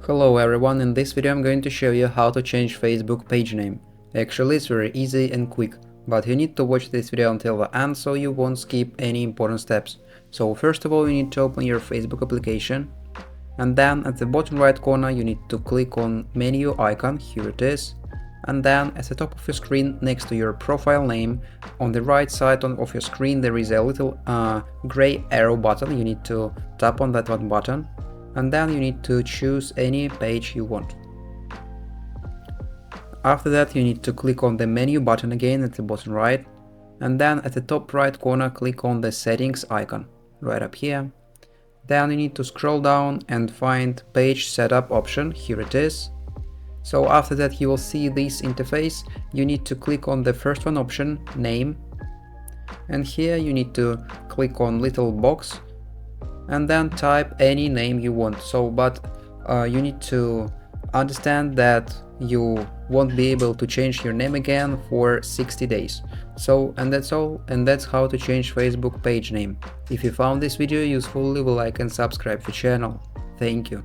Hello everyone, in this video I'm going to show you how to change Facebook page name. Actually it's very easy and quick, but you need to watch this video until the end so you won't skip any important steps. So first of all you need to open your Facebook application, and then at the bottom right corner you need to click on menu icon, here it is, and then at the top of your screen next to your profile name on the right side of your screen there is a little gray arrow button. You need to tap on that one button, and then you need to choose any page you want. After that you need to click on the menu button again at the bottom right, and then at the top right corner click on the settings icon right up here. Then you need to scroll down and find page setup option, here it is. So after that you will see this interface. You need to click on the first one option, name, and here you need to click on little box and then type any name you want. But you need to understand that you won't be able to change your name again for 60 days. And that's all, and that's how to change Facebook page name. If you found this video useful, leave a like and subscribe to the channel. Thank you.